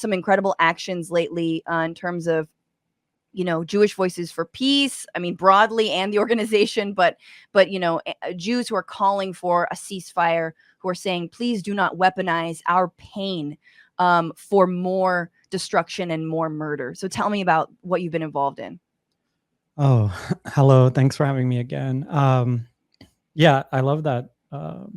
some incredible actions lately in terms of, Jewish Voices for Peace. I mean, broadly, and the organization, but Jews who are calling for a ceasefire, who are saying, please do not weaponize our pain for more destruction and more murder. So tell me about what you've been involved in. Oh, hello. Thanks for having me again. Yeah, I love that. That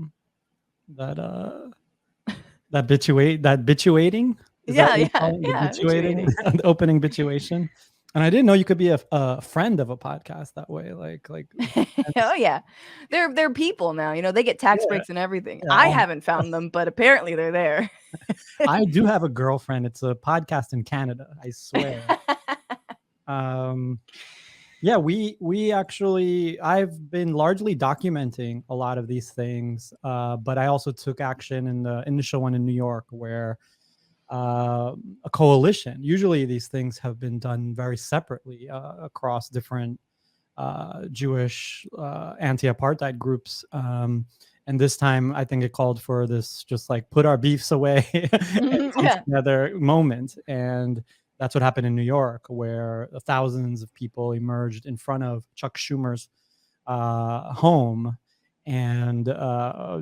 bitchuating. Is that what you call it? The bitchuating, the opening bitchuation. And I didn't know you could be a friend of a podcast that way. Like Oh yeah, they're people now. They get tax breaks and everything. Yeah, I haven't found them, but apparently they're there. I do have a girlfriend. It's a podcast in Canada, I swear. Yeah, we actually, I've been largely documenting a lot of these things, but I also took action in the initial one in New York, where a coalition, usually these things have been done very separately across different Jewish anti-apartheid groups. And this time, I think it called for this, just like, put our beefs away and come together moment. And that's what happened in New York, where thousands of people emerged in front of Chuck Schumer's home and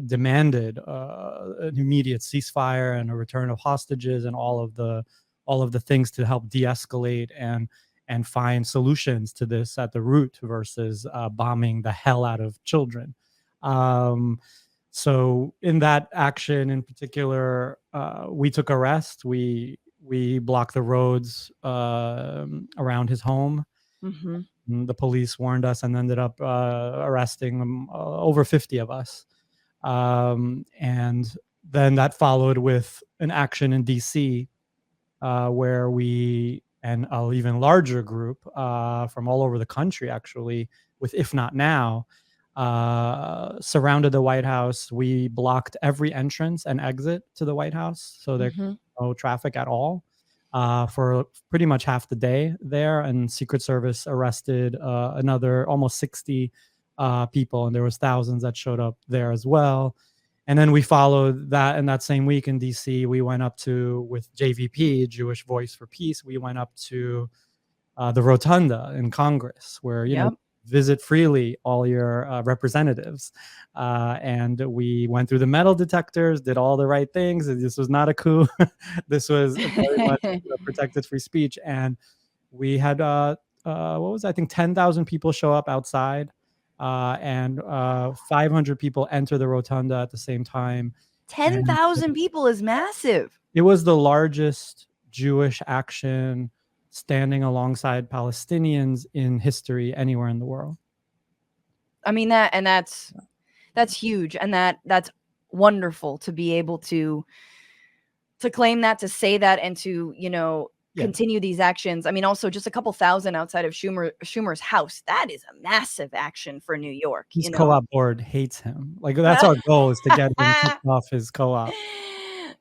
demanded an immediate ceasefire and a return of hostages and all of the things to help de-escalate and find solutions to this at the root versus bombing the hell out of children. So in that action in particular, we took arrest. We blocked the roads around his home. Mm-hmm. The police warned us and ended up arresting over 50 of us. And then that followed with an action in DC where we and an even larger group from all over the country, actually, with IfNotNow, surrounded the White House. We blocked every entrance and exit to the White House, so there could be no traffic at all for pretty much half the day there. And Secret Service arrested another almost 60 people, and there was thousands that showed up there as well. And then we followed that, and that same week in DC, we went up to, with JVP, Jewish Voice for Peace, we went up to the Rotunda in Congress, where, you know, visit freely all your representatives. And we went through the metal detectors, did all the right things. This was not a coup. This was very much protected free speech. And we had, what was it? I think 10,000 people show up outside. And 500 people enter the Rotunda at the same time. 10,000 people is massive. It was the largest Jewish action standing alongside Palestinians in history anywhere in the world. I mean, that's huge, and that's wonderful to be able to claim that, to say that, and to, you know, continue these actions. I mean, also just a couple thousand outside of Schumer's house. That is a massive action for New York. His co-op board hates him. Like, that's our goal, is to get him kicked off his co-op.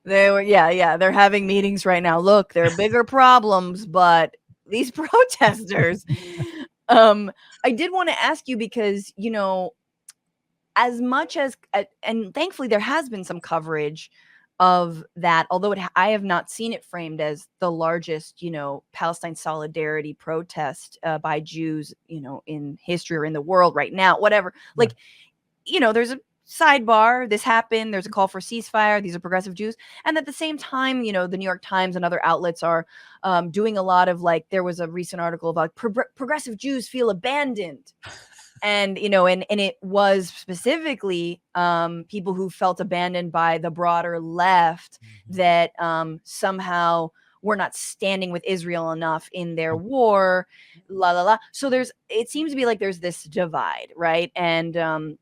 They're having meetings right now. Look, there are bigger problems, but these protesters. I did want to ask you, because, you know, as much as, and thankfully there has been some coverage of that, although I have not seen it framed as the largest, you know, Palestine solidarity protest by Jews, you know, in history or in the world right now, whatever. Like, you know, there's a sidebar, this happened, there's a call for ceasefire, these are progressive Jews. And at the same time, you know, the New York Times and other outlets are doing a lot of, like, there was a recent article about progressive Jews feel abandoned. And, you know, and it was specifically people who felt abandoned by the broader left, that somehow were not standing with Israel enough in their war, So it seems to be like there's this divide, right? And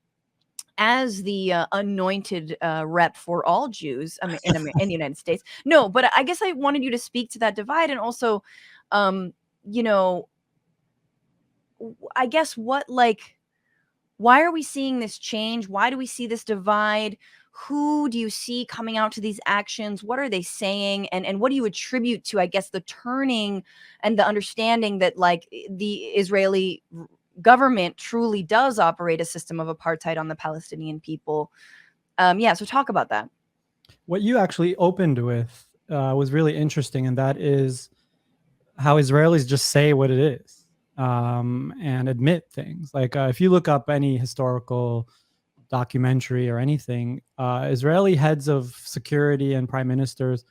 as the anointed rep for all Jews in the United States, no, but I guess I wanted you to speak to that divide, and also, you know, I guess why are we seeing this change? Why do we see this divide? Who do you see coming out to these actions? What are they saying? And what do you attribute to, I guess, the turning and the understanding that, like, the Israeli government truly does operate a system of apartheid on the Palestinian people? So talk about that. What you actually opened with was really interesting, and that is how Israelis just say what it is, and admit things. Like if you look up any historical documentary or anything, Israeli heads of security and prime ministers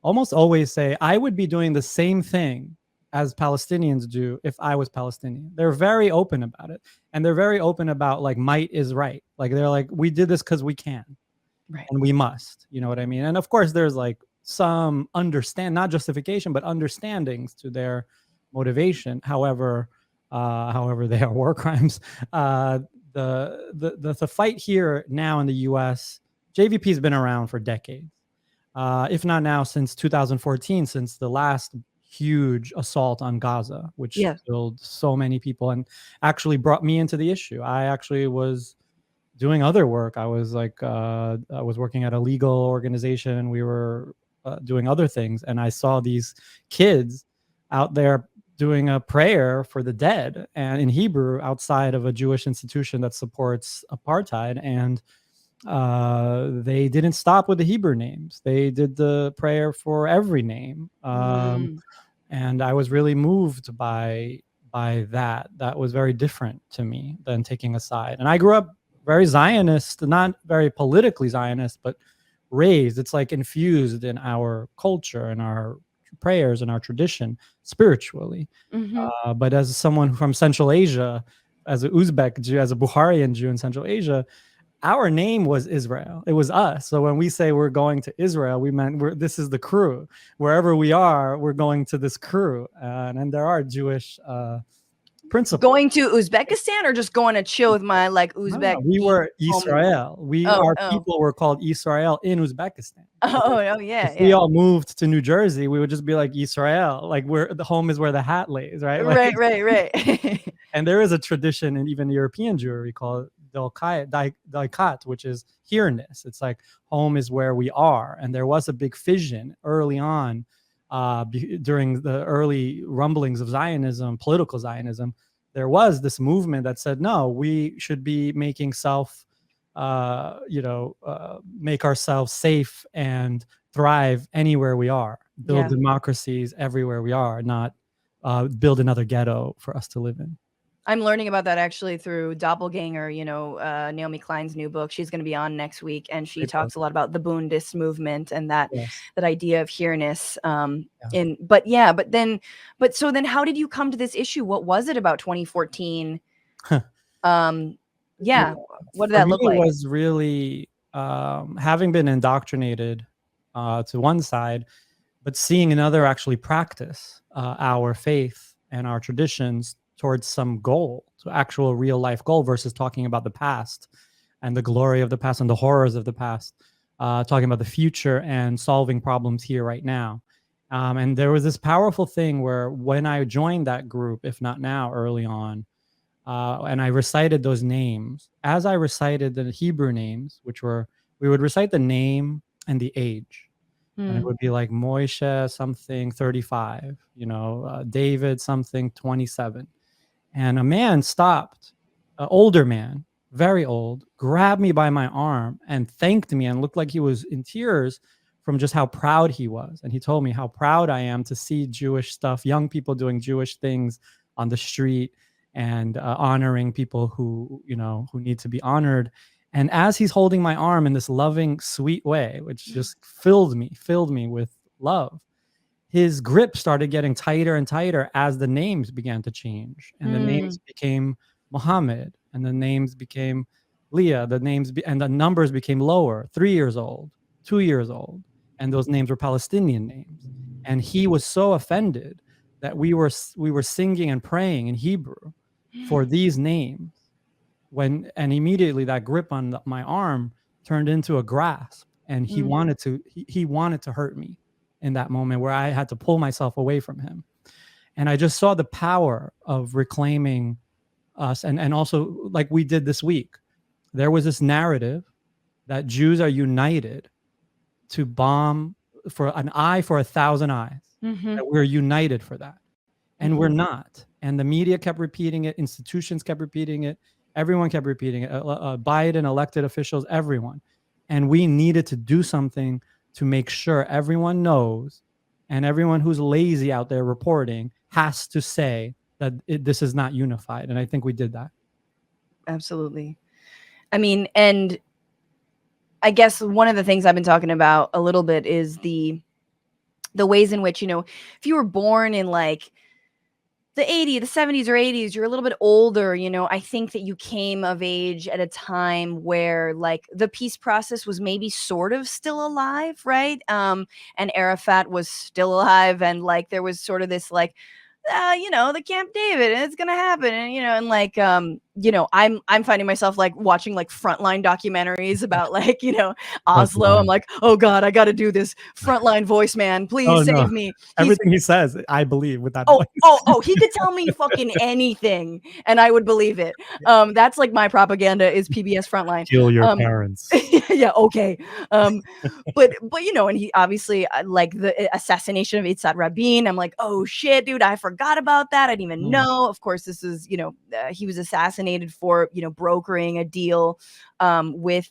almost always say, I would be doing the same thing as Palestinians do if I was Palestinian. They're very open about it. And they're very open about like might is right. Like they're like, we did this because we can. Right. And we must, you know what I mean? And of course there's like some not justification, but understandings to their motivation. However, they are war crimes. The fight here now in the U.S., JVP has been around for decades, if not now since 2014, since the last huge assault on Gaza, which killed so many people and actually brought me into the issue. I actually was doing other work. I was like, I was working at a legal organization, and we were doing other things. And I saw these kids out there doing a prayer for the dead, and in Hebrew, outside of a Jewish institution that supports apartheid. And they didn't stop with the Hebrew names. They did the prayer for every name. And I was really moved by that. That was very different to me than taking a side. And I grew up very Zionist, not very politically Zionist, but raised. It's like infused in our culture and our prayers and our tradition spiritually. But as someone from Central Asia, as an Uzbek Jew, as a Bukharian Jew in Central Asia, our name was Israel. It was us. So when we say we're going to Israel, we meant this is the crew. Wherever we are, we're going to this crew. And there are Jewish principles. Going to Uzbekistan or just going to chill with my like Uzbek? No, we were Israel. Our people were called Israel in Uzbekistan. Yeah. If we all moved to New Jersey, we would just be like Israel. Like the home is where the hat lays, right? Like, right. And there is a tradition in even European Jewry called Daikat, which is here-ness. It's like home is where we are. And there was a big fission early on during the early rumblings of Zionism, political Zionism. There was this movement that said, no, we should be making make ourselves safe and thrive anywhere we are, build democracies everywhere we are, not build another ghetto for us to live in. I'm learning about that actually through Doppelganger, Naomi Klein's new book. She's going to be on next week, and she talks a lot about the Bundist movement and that idea of here-ness. So then how did you come to this issue? What was it about 2014? What did that look like? It was really having been indoctrinated to one side, but seeing another actually practice our faith and our traditions towards some goal, to actual real life goal, versus talking about the past and the glory of the past and the horrors of the past, talking about the future and solving problems here right now. And there was this powerful thing where when I joined that group, IfNotNow, early on, and I recited those names, as I recited the Hebrew names, we would recite the name and the age. And it would be like Moshe something 35, David something 27. And a man stopped, an older man, very old, grabbed me by my arm and thanked me and looked like he was in tears from just how proud he was. And he told me how proud I am to see Jewish stuff, young people doing Jewish things on the street and honoring people who need to be honored. And as he's holding my arm in this loving, sweet way, which just filled me with love, his grip started getting tighter and tighter as the names began to change. And the names became Muhammad, and the names became Leah, and the numbers became lower, 3 years old, 2 years old. And those names were Palestinian names. And he was so offended that we were singing and praying in Hebrew for these names. And immediately that grip on my arm turned into a grasp, and he wanted to hurt me in that moment, where I had to pull myself away from him. And I just saw the power of reclaiming us. And also, like we did this week, there was this narrative that Jews are united to bomb for an eye for 1,000 eyes. That we're united for that. And we're not. And the media kept repeating it. Institutions kept repeating it. Everyone kept repeating it. Biden, elected officials, everyone. And we needed to do something to make sure everyone knows, and everyone who's lazy out there reporting has to say that this is not unified. And I think we did that. Absolutely. I mean, and I guess one of the things I've been talking about a little bit is the ways in which, if you were born in like the 80s, the 70s or 80s, you're a little bit older, I think that you came of age at a time where like the peace process was maybe sort of still alive, right? And Arafat was still alive, and like there was sort of this like the Camp David, and it's gonna happen, and like I'm finding myself like watching like Frontline documentaries about like Oslo. I'm like, oh god, I gotta do this Frontline voice, man, please save me. Everything he says, I believe with that voice. Oh, He could tell me fucking anything and I would believe it. That's like my propaganda is PBS Frontline. Kill your parents. Yeah, okay. But and he obviously like the assassination of Itzhak Rabin. I'm like, oh shit, dude, I forgot about that. I didn't even know. Of course, this is he was assassinated for brokering a deal with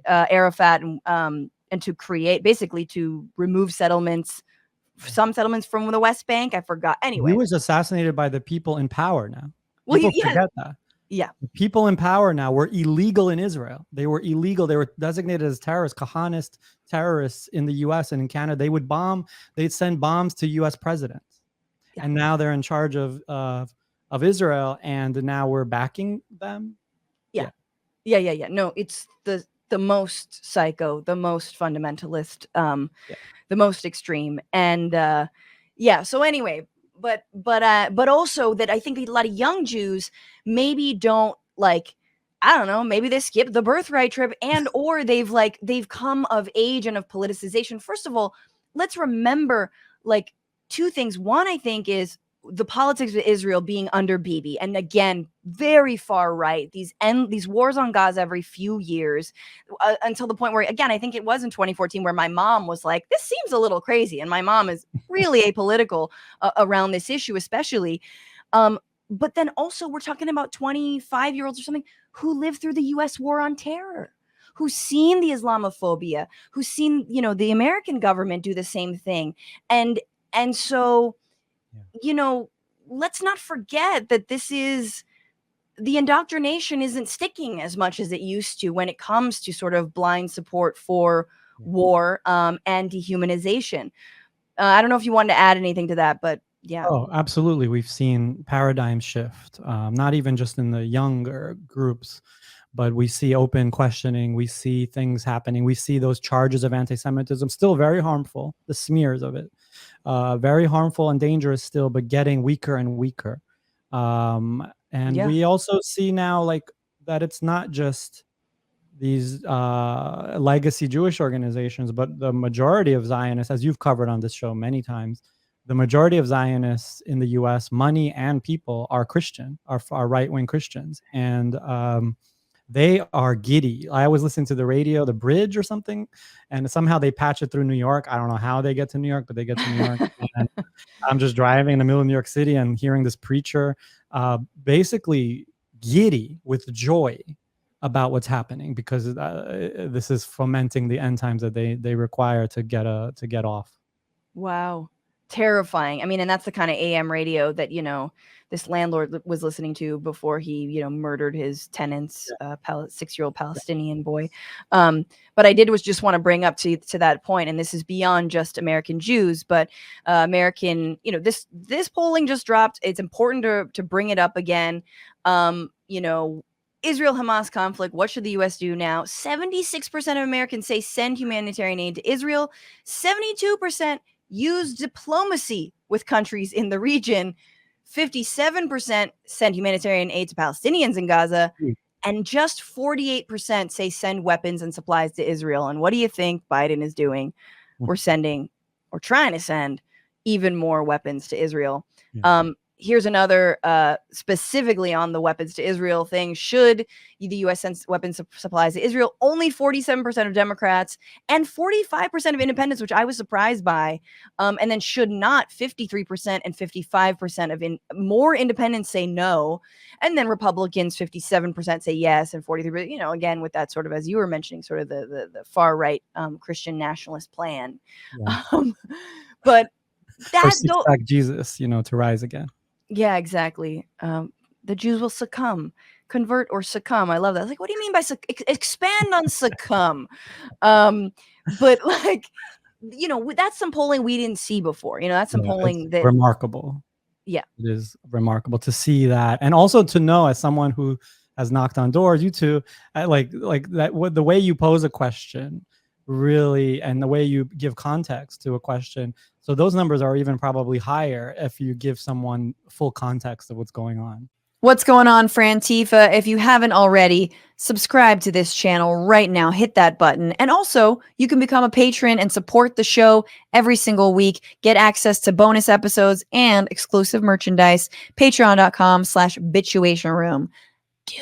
Arafat and to create, basically to remove some settlements from the West Bank. I forgot. Anyway, he was assassinated by the people in power now. Well, People forget that. Yeah. The people in power now were illegal in Israel. They were illegal. They were designated as terrorists, Kahanist terrorists in the US and in Canada. They would they'd send bombs to US presidents. Yeah. And now they're in charge of Israel, and now we're backing them. Yeah. No, it's the most psycho, the most fundamentalist, the most extreme. And so anyway, but also that I think a lot of young Jews maybe don't like, I don't know, maybe they skipped the birthright trip, and or they've come of age and of politicization. First of all, let's remember like two things. One, I think, is the politics of Israel being under Bibi, and again, very far right. These wars on Gaza every few years, until the point where, again, I think it was in 2014 where my mom was like, "This seems a little crazy," and my mom is really apolitical around this issue, especially. But then also, we're talking about 25-year-olds or something who lived through the U.S. war on terror, who's seen the Islamophobia, who's seen the American government do the same thing, and so. Let's not forget that the indoctrination isn't sticking as much as it used to when it comes to sort of blind support for war and dehumanization. I don't know if you wanted to add anything to that, but yeah. Oh, absolutely. We've seen paradigm shift, not even just in the younger groups, but we see open questioning. We see things happening. We see those charges of anti-Semitism, still very harmful, the smears of it. Very harmful and dangerous still, but getting weaker and weaker. We also see now like that it's not just these legacy Jewish organizations, but the majority of Zionists, as you've covered on this show many times, the majority of Zionists in the US, money and people, are Christian, are right-wing Christians. And they are giddy. I always listen to the radio, the bridge or something, and somehow they patch it through New York. I don't know how they get to New York, but they get to New York. And I'm just driving in the middle of New York City and hearing this preacher basically giddy with joy about what's happening, because this is fomenting the end times that they require to get off. Wow. Terrifying. I mean, and that's the kind of AM radio that, this landlord was listening to before he, murdered his tenants, 6-year-old Palestinian boy. But I was just want to bring up to that point, and this is beyond just American Jews, but American, this polling just dropped. It's important to bring it up again. Israel-Hamas conflict. What should the U.S. do now? 76% of Americans say send humanitarian aid to Israel. 72% use diplomacy with countries in the region. 57% send humanitarian aid to Palestinians in Gaza. And just 48% say send weapons and supplies to Israel. And what do you think Biden is doing? We're trying to send even more weapons to Israel. here's another specifically on the weapons to Israel thing. Should the U.S. send weapons supplies to Israel? Only 47% of Democrats and 45% of independents, which I was surprised by. And then should not, 53% and 55% of more independents say no. And then Republicans, 57% say yes, and 43%, you know, again, with that sort of, as you were mentioning, sort of the far right Christian nationalist plan. Yeah. But For that six-pack Jesus, you know, to rise again. yeah, exactly. The Jews will succumb, convert, or succumb. I love that. I was like, what do you mean by expand on succumb? But like, you know, that's some polling we didn't see before. You know, that's some polling that remarkable. Yeah, it is remarkable to see that, and also to know, as someone who has knocked on doors, you two, like that, the way you pose a question, really, and the way you give context to a question. So those numbers are even probably higher if you give someone full context of what's going on. What's going on, Frantifa? If you haven't already, subscribe to this channel right now. Hit that button. And also, you can become a patron and support the show every single week. Get access to bonus episodes and exclusive merchandise. Patreon.com/Bitchuation Room. Do